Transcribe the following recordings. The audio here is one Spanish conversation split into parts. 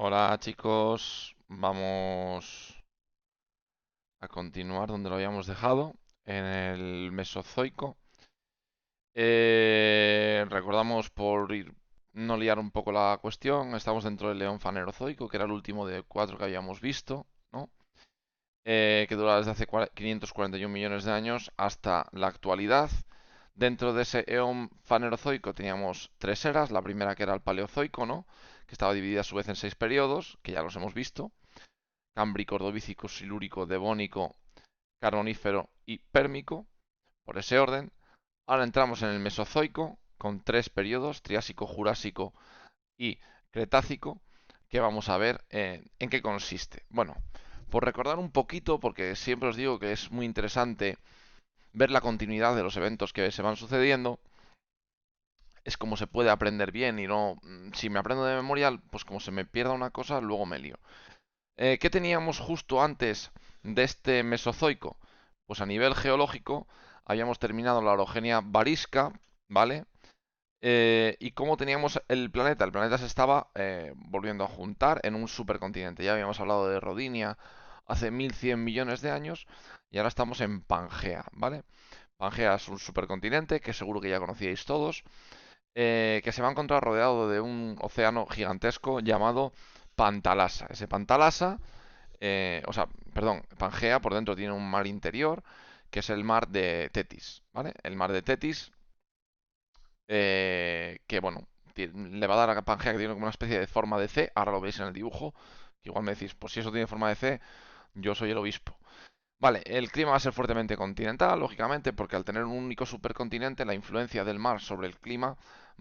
Hola chicos, vamos a continuar donde lo habíamos dejado, en el Mesozoico. Recordamos no liar un poco la cuestión, estamos dentro del León Fanerozoico, que era el último de cuatro que habíamos visto, ¿no? Que dura desde hace 541 millones de años hasta la actualidad. Dentro de ese eón fanerozoico teníamos tres eras, la primera que era el Paleozoico, ¿no? Que estaba dividida a su vez en seis periodos, que ya los hemos visto: Cámbrico, Ordovícico, Silúrico, Devónico, Carbonífero y Pérmico, por ese orden. Ahora entramos en el Mesozoico, con tres periodos: Triásico, Jurásico y Cretácico, que vamos a ver en qué consiste. Bueno, por recordar un poquito, porque siempre os digo que es muy interesante ver la continuidad de los eventos que se van sucediendo. Es como se puede aprender bien y no... Si me aprendo de memoria, pues como se me pierda una cosa, luego me lío. ¿Qué teníamos justo antes de este Mesozoico? Pues a nivel geológico habíamos terminado la orogenia varisca, ¿vale? ¿Y cómo teníamos el planeta? El planeta se estaba volviendo a juntar en un supercontinente. Ya habíamos hablado de Rodinia hace 1100 millones de años y ahora estamos en Pangea, ¿vale? Pangea es un supercontinente que seguro que ya conocíais todos, que se va a encontrar rodeado de un océano gigantesco llamado Pantalasa. Ese Pantalasa, perdón, Pangea por dentro tiene un mar interior, que es el mar de Tetis, ¿vale? El mar de Tetis, que bueno, le va a dar a Pangea que tiene como una especie de forma de C, ahora lo veis en el dibujo, que igual me decís, pues si eso tiene forma de C, yo soy el obispo. Vale, el clima va a ser fuertemente continental, lógicamente, porque al tener un único supercontinente, la influencia del mar sobre el clima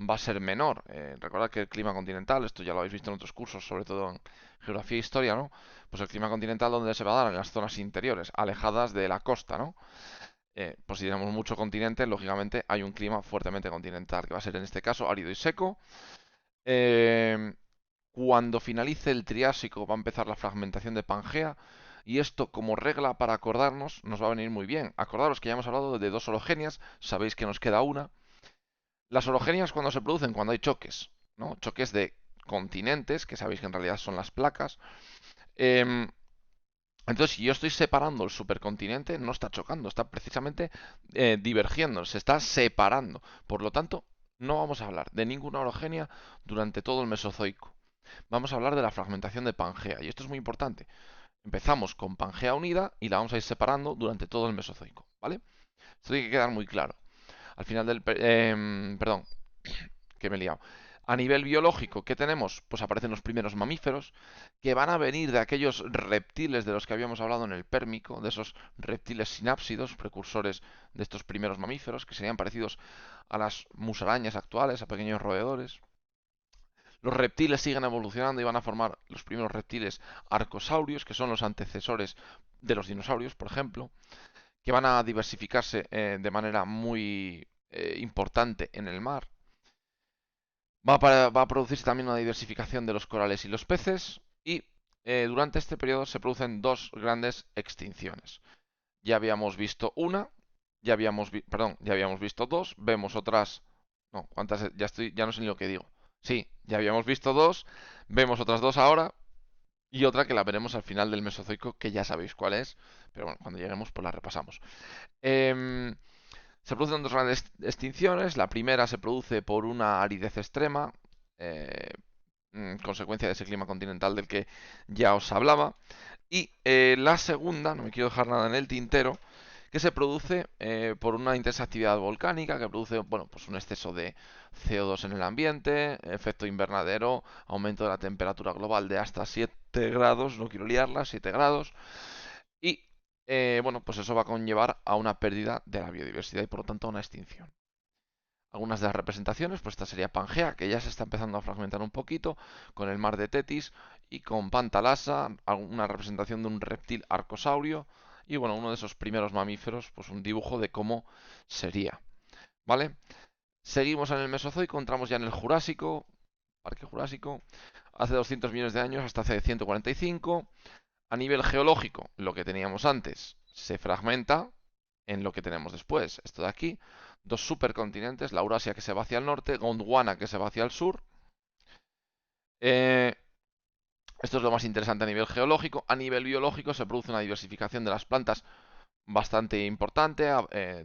va a ser menor. Recordad que el clima continental, esto ya lo habéis visto en otros cursos, sobre todo en geografía e historia, ¿no? Pues el clima continental, ¿donde se va a dar? En las zonas interiores, alejadas de la costa, ¿no? Pues si tenemos mucho continente, lógicamente hay un clima fuertemente continental, que va a ser en este caso árido y seco. Eh, Cuando finalice el Triásico va a empezar la fragmentación de Pangea, y esto, como regla para acordarnos, nos va a venir muy bien. Acordaros que ya hemos hablado de dos orogenias, sabéis que nos queda una. Las orogenias, cuando se producen, cuando hay choques, ¿no? Choques de continentes, que sabéis que en realidad son las placas. Em, entonces, si yo estoy separando el supercontinente, no está chocando, está precisamente divergiendo, se está separando. Por lo tanto, no vamos a hablar de ninguna orogenia durante todo el Mesozoico. Vamos a hablar de la fragmentación de Pangea, y esto es muy importante. Empezamos con Pangea unida y la vamos a ir separando durante todo el Mesozoico, ¿vale? Esto tiene que quedar muy claro. Al final perdón, que me he liado. A nivel biológico, ¿qué tenemos? Pues aparecen los primeros mamíferos, que van a venir de aquellos reptiles de los que habíamos hablado en el Pérmico, de esos reptiles sinápsidos, precursores de estos primeros mamíferos, que serían parecidos a las musarañas actuales, a pequeños roedores. Los reptiles siguen evolucionando y van a formar los primeros reptiles arcosaurios, que son los antecesores de los dinosaurios, por ejemplo, que van a diversificarse de manera muy importante en el mar. Va a producirse también una diversificación de los corales y los peces, y durante este periodo se producen dos grandes extinciones. Ya habíamos visto una, ya habíamos visto dos, vemos otras... No, ¿cuántas? Ya no sé ni lo que digo. Sí, ya habíamos visto dos, vemos otras dos ahora, y otra que la veremos al final del Mesozoico, que ya sabéis cuál es, pero bueno, cuando lleguemos pues la repasamos. Em, Se producen dos grandes extinciones. La primera se produce por una aridez extrema, eh, consecuencia de ese clima continental del que ya os hablaba. Y la segunda, no me quiero dejar nada en el tintero, que se produce por una intensa actividad volcánica que produce, bueno, pues un exceso de CO2 en el ambiente, efecto invernadero, aumento de la temperatura global de hasta 7 grados, no quiero liarla, 7 grados, y bueno, pues eso va a conllevar a una pérdida de la biodiversidad y por lo tanto a una extinción. Algunas de las representaciones, pues esta sería Pangea, que ya se está empezando a fragmentar un poquito, con el mar de Tetis, y con Pantalasa, una representación de un reptil arcosaurio, y bueno, uno de esos primeros mamíferos, pues un dibujo de cómo sería, ¿vale? Seguimos en el Mesozoico, entramos ya en el Jurásico, Parque Jurásico, hace 200 millones de años hasta hace 145. A nivel geológico, lo que teníamos antes se fragmenta en lo que tenemos después. Esto de aquí, dos supercontinentes, la Eurasia que se va hacia el norte, Gondwana que se va hacia el sur. Eh, Esto es lo más interesante a nivel geológico. A nivel biológico se produce una diversificación de las plantas bastante importante,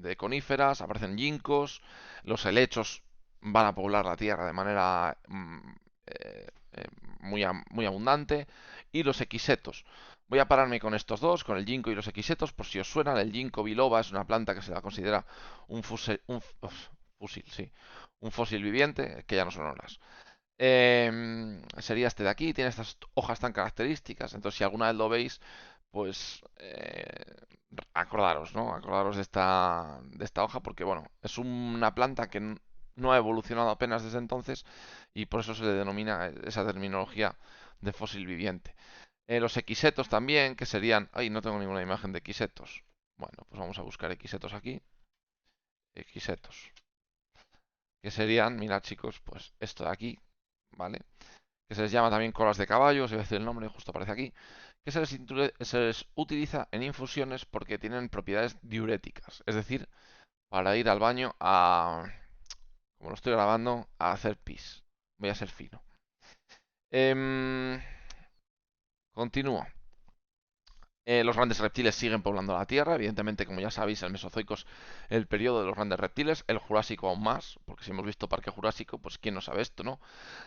de coníferas, aparecen ginkgos, los helechos van a poblar la tierra de manera eh, eh, muy abundante, y los equisetos. Voy a pararme con estos dos, con el ginkgo y los equisetos, por si os suenan. El ginkgo biloba es una planta que se la considera sí, un fósil viviente, que ya no son olas. Sería este de aquí, tiene estas hojas tan características, entonces si alguna vez lo veis, pues acordaros, ¿no? Acordaros de esta hoja porque, bueno, es una planta que no ha evolucionado apenas desde entonces y por eso se le denomina esa terminología de fósil viviente. Los equisetos también, que serían... Ay, no tengo ninguna imagen de equisetos. Bueno, pues vamos a buscar equisetos aquí. Equisetos. Que serían, mirad chicos, pues esto de aquí, ¿vale? Que se les llama también colas de caballo, os voy a decir el nombre, justo aparece aquí, que se les utiliza en infusiones porque tienen propiedades diuréticas, es decir, para ir al baño a, como lo estoy grabando, a hacer pis. Voy a ser fino. Continúo. Los grandes reptiles siguen poblando la Tierra. Evidentemente, como ya sabéis, el Mesozoico es el periodo de los grandes reptiles, el Jurásico aún más, porque si hemos visto Parque Jurásico, pues quién no sabe esto, ¿no?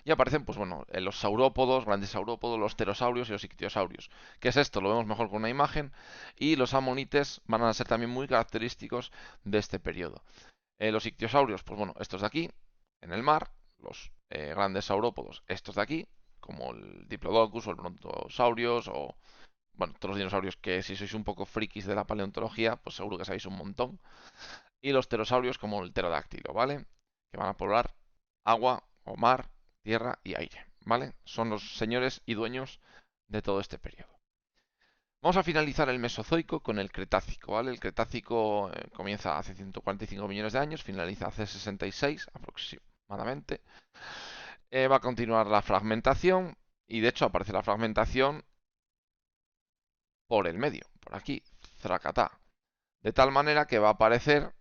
Y aparecen, pues bueno, los saurópodos, grandes saurópodos, los pterosaurios y los ictiosaurios. ¿Qué es esto? Lo vemos mejor con una imagen. Y los amonites van a ser también muy característicos de este periodo. Los ictiosaurios, pues bueno, estos de aquí, en el mar. Los grandes saurópodos, estos de aquí, como el Diplodocus o el Brontosaurios o bueno, todos los dinosaurios que si sois un poco frikis de la paleontología, pues seguro que sabéis un montón. Y los pterosaurios como el pterodáctilo, ¿vale? Que van a poblar agua o mar, tierra y aire, ¿vale? Son los señores y dueños de todo este periodo. Vamos a finalizar el Mesozoico con el Cretácico, ¿vale? El Cretácico comienza hace 145 millones de años, finaliza hace 66 aproximadamente. Va a continuar la fragmentación y de hecho aparece la fragmentación por el medio, por aquí, Zracatá. De tal manera que va a aparecer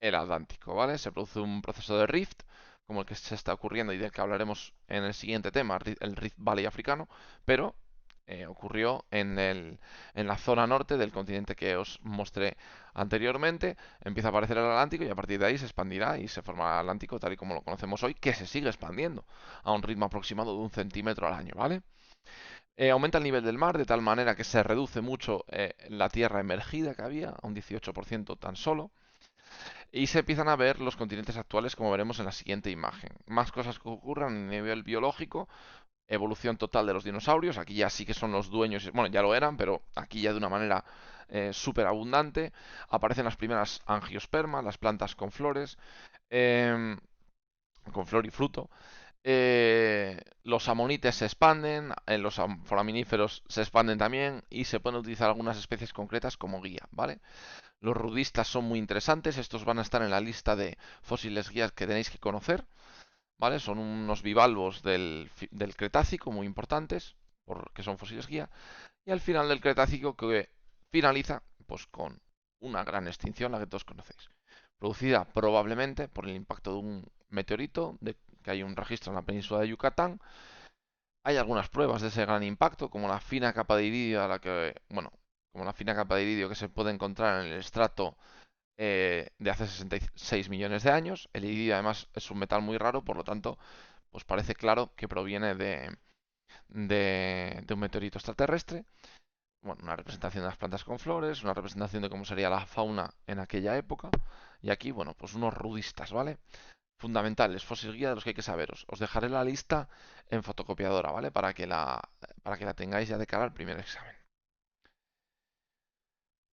el Atlántico, ¿vale? Se produce un proceso de rift, como el que se está ocurriendo y del que hablaremos en el siguiente tema, el Rift Valley africano, pero ocurrió en la zona norte del continente que os mostré anteriormente. Empieza a aparecer el Atlántico y a partir de ahí se expandirá y se formará el Atlántico tal y como lo conocemos hoy, que se sigue expandiendo a un ritmo aproximado de 1 centímetro al año, ¿vale? Aumenta el nivel del mar de tal manera que se reduce mucho la tierra emergida que había, a un 18% tan solo. Y se empiezan a ver los continentes actuales como veremos en la siguiente imagen. Más cosas que ocurran a nivel biológico. Evolución total de los dinosaurios. Aquí ya sí que son los dueños. Bueno, ya lo eran, pero aquí ya de una manera súper abundante. Aparecen las primeras angiospermas, las plantas con flores. Con flor y fruto. Los amonites se expanden, los foraminíferos se expanden también y se pueden utilizar algunas especies concretas como guía, ¿vale? Los rudistas son muy interesantes, estos van a estar en la lista de fósiles guías que tenéis que conocer, ¿vale? Son unos bivalvos del Cretácico muy importantes, porque son fósiles guía, y al final del Cretácico que finaliza pues con una gran extinción, la que todos conocéis, producida probablemente por el impacto de un meteorito, de que hay un registro en la península de Yucatán. Hay algunas pruebas de ese gran impacto, como la fina capa de iridio a la que, bueno, como la fina capa de iridio que se puede encontrar en el estrato de hace 66 millones de años. El iridio además es un metal muy raro, por lo tanto, pues parece claro que proviene de un meteorito extraterrestre. Bueno, una representación de las plantas con flores, una representación de cómo sería la fauna en aquella época. Y aquí, bueno, pues unos rudistas, ¿vale? Fundamentales, fósil guía de los que hay que saberos. Os dejaré la lista en fotocopiadora, ¿vale? Para que la tengáis ya de cara al primer examen.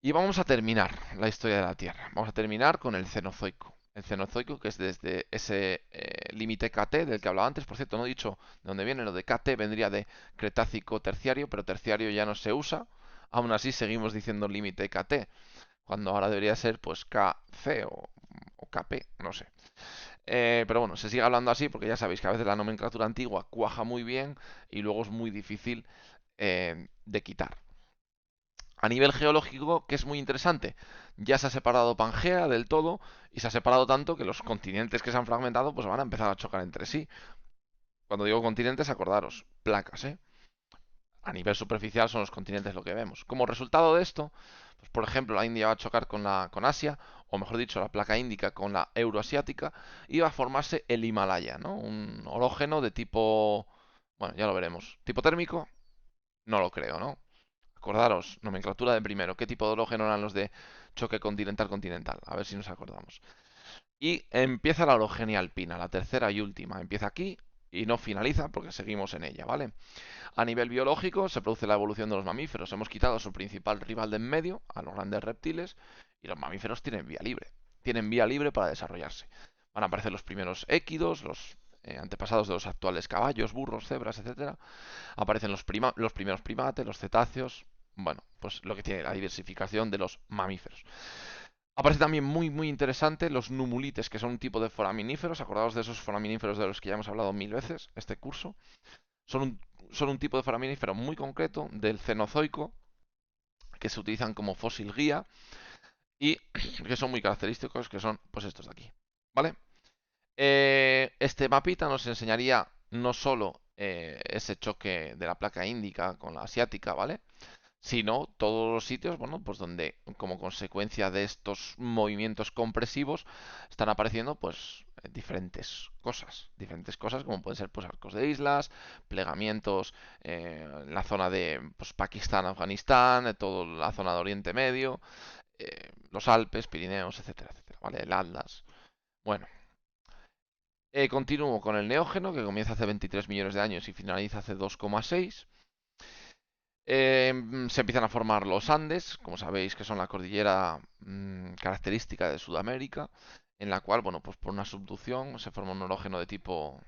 Y vamos a terminar la historia de la Tierra. Vamos a terminar con el Cenozoico. El Cenozoico, que es desde ese límite KT del que hablaba antes. Por cierto, no he dicho de dónde viene. Lo de KT vendría de Cretácico terciario, pero terciario ya no se usa. Aún así, seguimos diciendo límite KT, cuando ahora debería ser pues KC o KP, no sé. Pero bueno, se sigue hablando así porque ya sabéis que a veces la nomenclatura antigua cuaja muy bien y luego es muy difícil de quitar. A nivel geológico, que es muy interesante, ya se ha separado Pangea del todo y se ha separado tanto que los continentes que se han fragmentado pues van a empezar a chocar entre sí. Cuando digo continentes, acordaros, placas, ¿eh? a nivel superficial son los continentes lo que vemos. Como resultado de esto, pues por ejemplo, la India va a chocar con Asia, o mejor dicho, la placa índica con la euroasiática, y va a formarse el Himalaya, ¿no? Un orógeno de tipo, bueno, ya lo veremos. ¿Tipo térmico? No lo creo, ¿no? Acordaros, nomenclatura de primero. ¿Qué tipo de orógeno eran los de choque continental-continental? A ver si nos acordamos. Y empieza la orogenia alpina, la tercera y última. Empieza aquí y no finaliza porque seguimos en ella, ¿vale? A nivel biológico se produce la evolución de los mamíferos. Hemos quitado a su principal rival de en medio, a los grandes reptiles, y los mamíferos tienen vía libre. Tienen vía libre para desarrollarse. Van a aparecer los primeros équidos, los antepasados de los actuales caballos, burros, cebras, etcétera. Aparecen los primeros primates, los cetáceos. Bueno, pues lo que tiene la diversificación de los mamíferos. Aparece también muy interesante los numulites, que son un tipo de foraminíferos. Acordaos de esos foraminíferos de los que ya hemos hablado mil veces este curso. Son un, son un tipo de foraminífero muy concreto del Cenozoico que se utilizan como fósil guía y que son muy característicos, que son pues estos de aquí. ¿Vale? Este mapita nos enseñaría no solo ese choque de la placa índica con la asiática, ¿vale? Sino todos los sitios, bueno, pues donde como consecuencia de estos movimientos compresivos están apareciendo pues diferentes cosas como pueden ser pues arcos de islas, plegamientos en la zona de pues, Pakistán, Afganistán, toda la zona de Oriente Medio, los Alpes, Pirineos, etcétera, etcétera, ¿vale? El Atlas. Bueno, continúo con el Neógeno que comienza hace 23 millones de años y finaliza hace 2,6. Se empiezan a formar los Andes, como sabéis, que son la cordillera característica de Sudamérica, en la cual, bueno, pues por una subducción se forma un orógeno de tipo,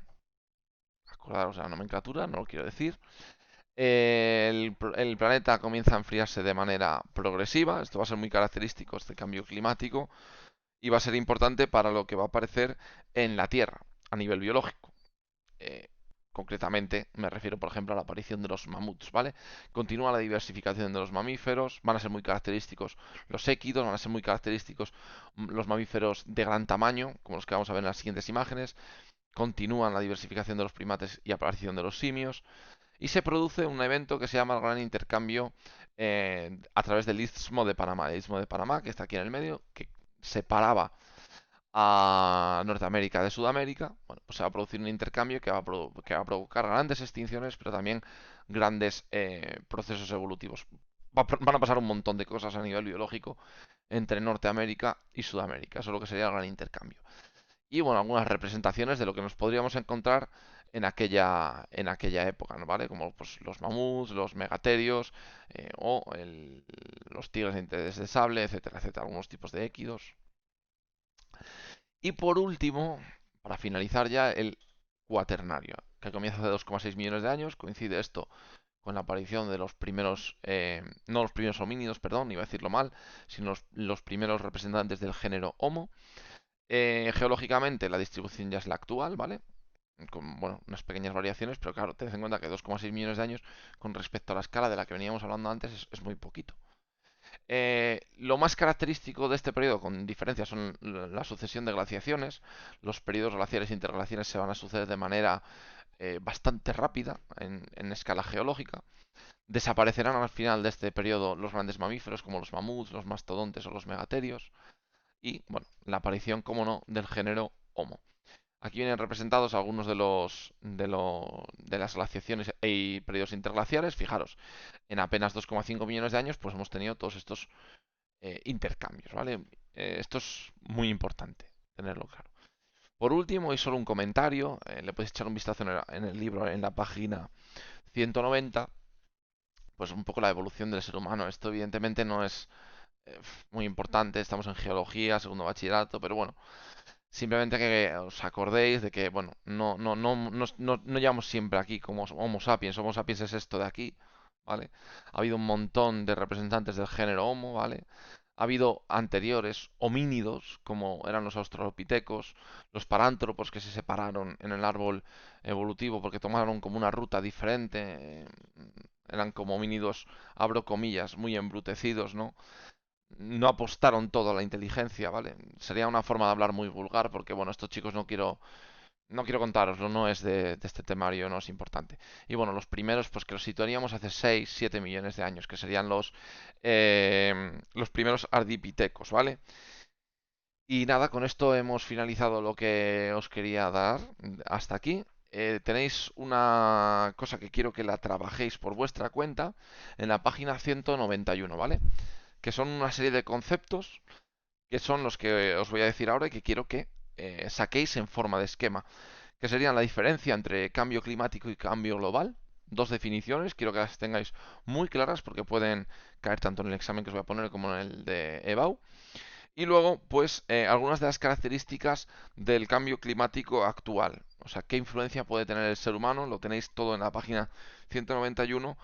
acordaros de la nomenclatura, no lo quiero decir. El planeta comienza a enfriarse de manera progresiva, esto va a ser muy característico, este cambio climático, y va a ser importante para lo que va a aparecer en la Tierra, a nivel biológico. Eh, Concretamente, me refiero, por ejemplo, a la aparición de los mamuts, ¿vale? Continúa la diversificación de los mamíferos, van a ser muy característicos los équidos, van a ser muy característicos los mamíferos de gran tamaño, como los que vamos a ver en las siguientes imágenes. Continúan la diversificación de los primates y aparición de los simios. Y se produce un evento que se llama el Gran Intercambio a través del Istmo de Panamá. El Istmo de Panamá, que está aquí en el medio, que separaba a Norteamérica de Sudamérica, bueno, pues se va a producir un intercambio que va a provocar grandes extinciones, pero también grandes procesos evolutivos. Van a pasar un montón de cosas a nivel biológico entre Norteamérica y Sudamérica. Eso es lo que sería el gran intercambio. Y bueno, algunas representaciones de lo que nos podríamos encontrar en aquella época, ¿no? ¿Vale? Como pues, los mamuts, los megaterios los tigres de interés de sable, etcétera, etcétera. Algunos tipos de équidos. Y por último, para finalizar ya, el cuaternario, que comienza hace 2,6 millones de años. Coincide esto con la aparición de los primeros, no los primeros homínidos, perdón, iba a decirlo mal, sino los primeros representantes del género Homo. Geológicamente la distribución ya es la actual, ¿vale? Con bueno, unas pequeñas variaciones, pero claro, tened en cuenta que 2,6 millones de años con respecto a la escala de la que veníamos hablando antes es muy poquito. Lo más característico de este periodo, con diferencia, son la sucesión de glaciaciones. Los periodos glaciares e interglaciares se van a suceder de manera bastante rápida en escala geológica. Desaparecerán al final de este periodo los grandes mamíferos como los mamuts, los mastodontes o los megaterios. Y, bueno, la aparición, como no, del género Homo. Aquí vienen representados algunos de las glaciaciones y periodos interglaciares. Fijaros, en apenas 2,5 millones de años, pues hemos tenido todos estos intercambios, ¿vale? Esto es muy importante tenerlo claro. Por último, y solo un comentario, le podéis echar un vistazo en el libro, en la página 190, pues un poco la evolución del ser humano. Esto evidentemente no es muy importante, estamos en geología, segundo bachillerato, pero bueno, simplemente que os acordéis de que, bueno, no llevamos siempre aquí como Homo sapiens. Homo sapiens es esto de aquí, ¿vale? Ha habido un montón de representantes del género Homo, ¿vale? Ha habido anteriores homínidos, como eran los australopitecos, los parántropos que se separaron en el árbol evolutivo porque tomaron como una ruta diferente. Eran como homínidos, abro comillas, muy embrutecidos, ¿no? No apostaron todo a la inteligencia, ¿vale? Sería una forma de hablar muy vulgar porque, bueno, estos chicos no quiero No quiero contároslo, no es de este temario, no es importante. Y bueno, los primeros, pues que los situaríamos hace 6 7 millones de años, que serían los primeros ardipitecos, ¿vale? Y nada, con esto hemos finalizado lo que os quería dar hasta aquí. Tenéis una cosa que quiero que la trabajéis por vuestra cuenta en la página 191, ¿vale? Que son una serie de conceptos que son los que os voy a decir ahora y que quiero que saquéis en forma de esquema, que serían la diferencia entre cambio climático y cambio global. Dos definiciones, quiero que las tengáis muy claras porque pueden caer tanto en el examen que os voy a poner como en el de EBAU. Y luego, pues, algunas de las características del cambio climático actual. O sea, qué influencia puede tener el ser humano. Lo tenéis todo en la página 191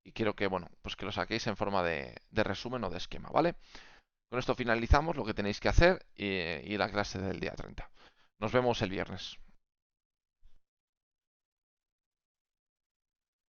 y quiero que, bueno, pues que lo saquéis en forma de resumen o de esquema, ¿vale? Con esto finalizamos lo que tenéis que hacer y la clase del día 30. Nos vemos el viernes.